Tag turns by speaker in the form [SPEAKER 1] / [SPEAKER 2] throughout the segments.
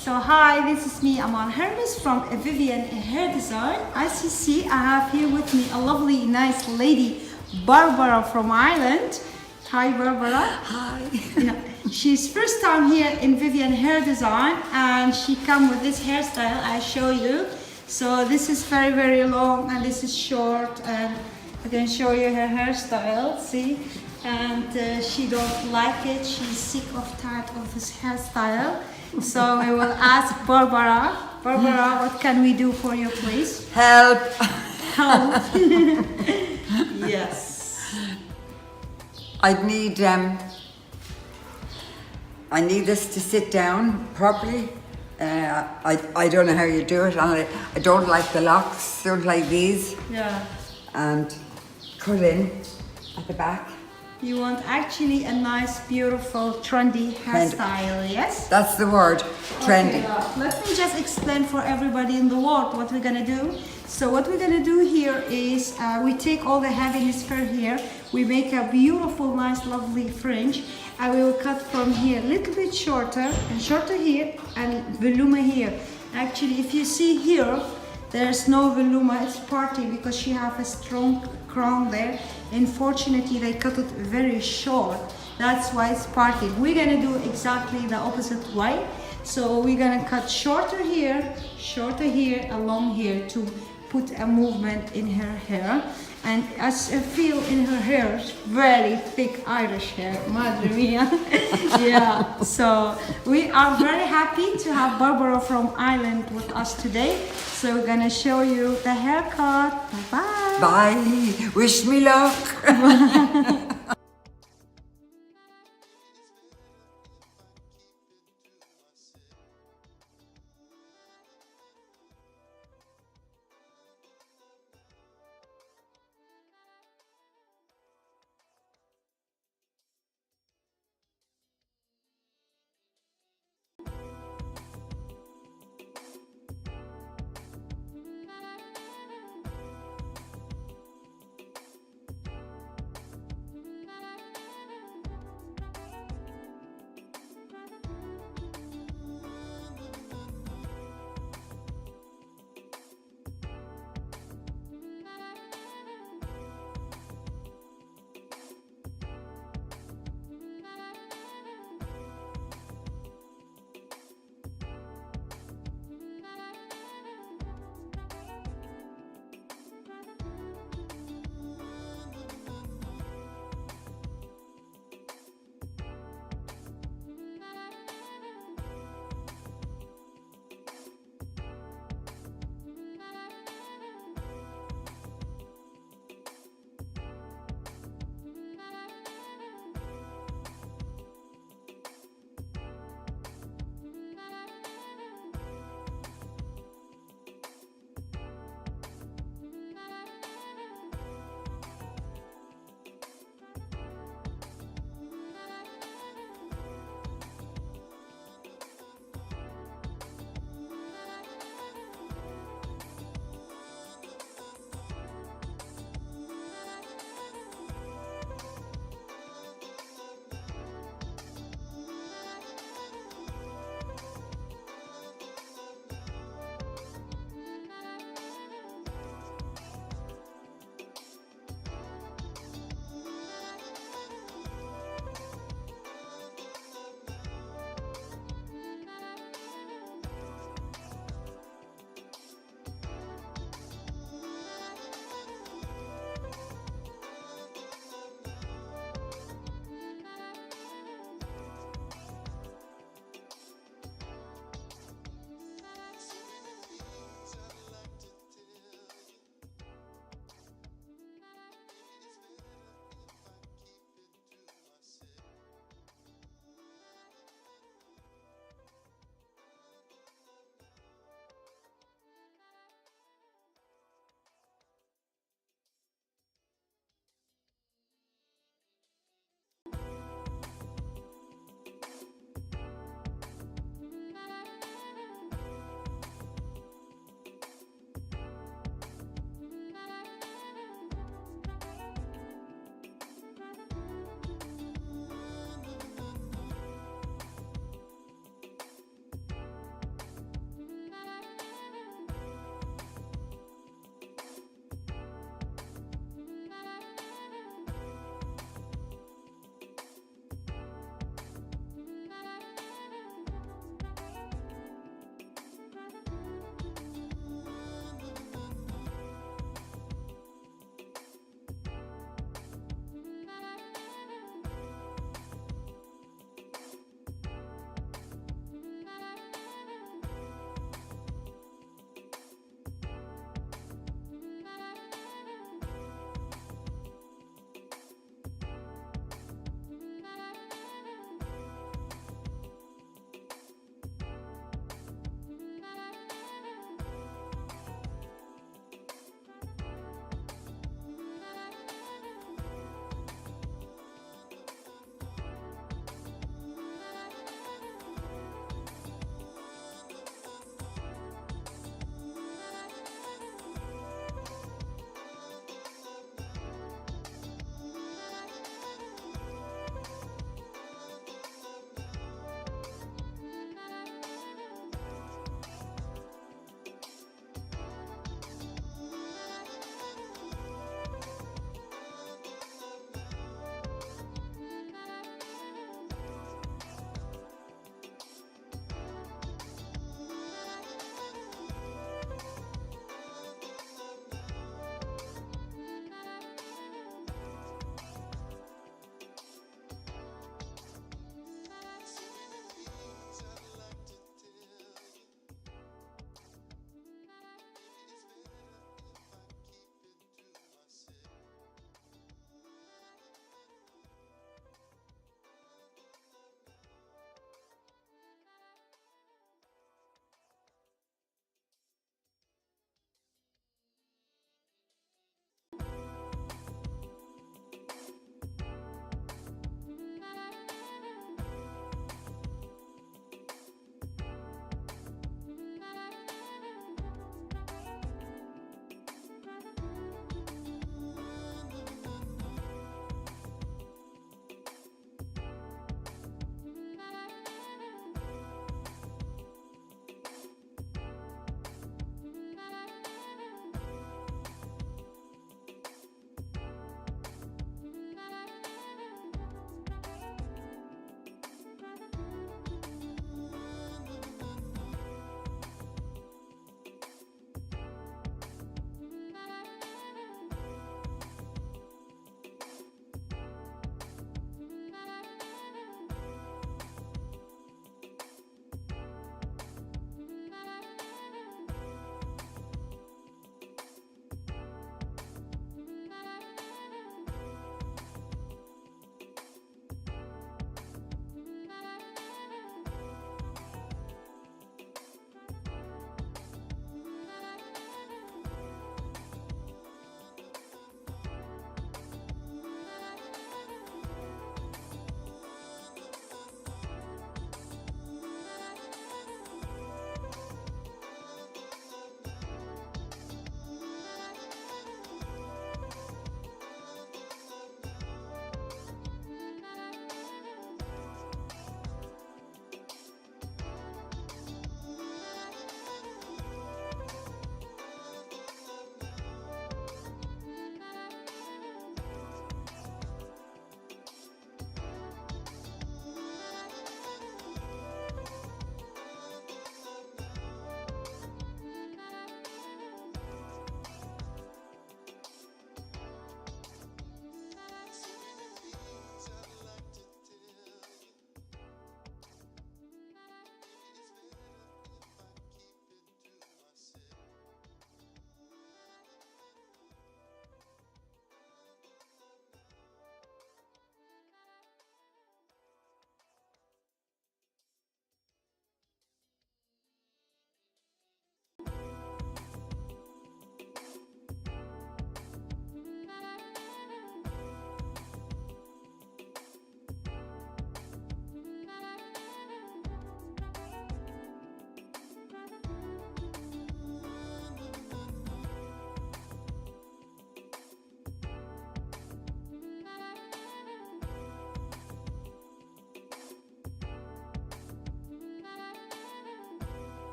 [SPEAKER 1] So hi, this is me, Amal Hermuz from Vivian Hair Design. As you see, I have here with me a lovely, nice lady, Barbara from Ireland. Hi, Barbara.
[SPEAKER 2] Hi.
[SPEAKER 1] Yeah. She's first time here in Vivian Hair Design, and she come with this hairstyle I show you. So this is very, very long, and this is short, and I can show you her hairstyle. See, and she don't like it. She's sick of tired of this hairstyle. So I will ask Barbara. Barbara, what can we do for you, please?
[SPEAKER 2] Help.
[SPEAKER 1] Help. Yes.
[SPEAKER 2] I need this to sit down properly. I don't know how you do it, and I don't like the locks. Don't like these.
[SPEAKER 1] Yeah.
[SPEAKER 2] And cut in at the back.
[SPEAKER 1] You want actually a nice, beautiful, trendy hairstyle, yes?
[SPEAKER 2] That's the word. Trendy.
[SPEAKER 1] Okay, let me just explain for everybody in the world what we're gonna do. So what we're gonna do here is we take all the heaviness for here, we make a beautiful, nice, lovely fringe, and we will cut from here a little bit shorter and shorter here and voluma here. Actually, if you see here, there's no voluma, it's party because she have a strong crown there. Unfortunately, they cut it very short. That's why it's party. We're gonna do exactly the opposite way. So we're gonna cut shorter here, and long here to put a movement in her hair. And as I feel in her hair, very thick Irish hair, madre mia. Yeah, so we are very happy to have Barbara from Ireland with us today. So we're gonna show you the haircut. Bye-bye.
[SPEAKER 2] Bye. Wish me luck.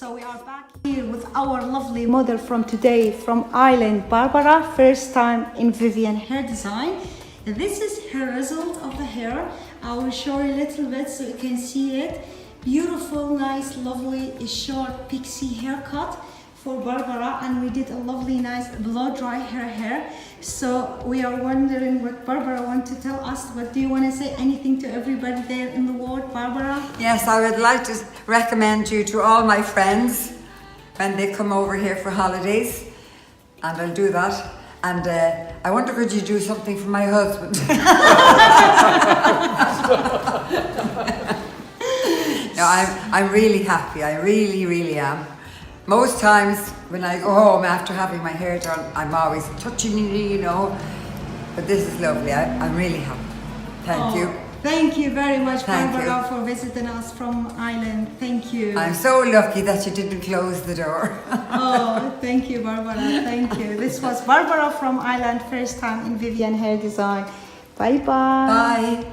[SPEAKER 1] So we are back here with our lovely model from today from Ireland, Barbara, first time in Vivian Hair Design. This is her result of the hair. I will show you a little bit so you can see it. Beautiful, nice, lovely, short pixie haircut for Barbara, and we did a lovely, nice blow dry her hair. So we are wondering what Barbara wants to tell us. What do you want to say? Anything to everybody there in the world, Barbara?
[SPEAKER 2] Yes, I would like to recommend you to all my friends when they come over here for holidays, and I'll do that. And I wonder, could you do something for my husband? No, I'm really happy. I really, really am. Most times when I go home after having my hair done, I'm always touching it, you know. But this is lovely. I'm really happy. Thank you.
[SPEAKER 1] Thank you very much,
[SPEAKER 2] Thank
[SPEAKER 1] Barbara,
[SPEAKER 2] you.
[SPEAKER 1] for visiting us from Ireland. Thank you.
[SPEAKER 2] I'm so lucky that you didn't close the door.
[SPEAKER 1] Oh, thank you, Barbara. Thank you. This was Barbara from Ireland, first time in Vivian Hair Design. Bye-bye.
[SPEAKER 2] Bye.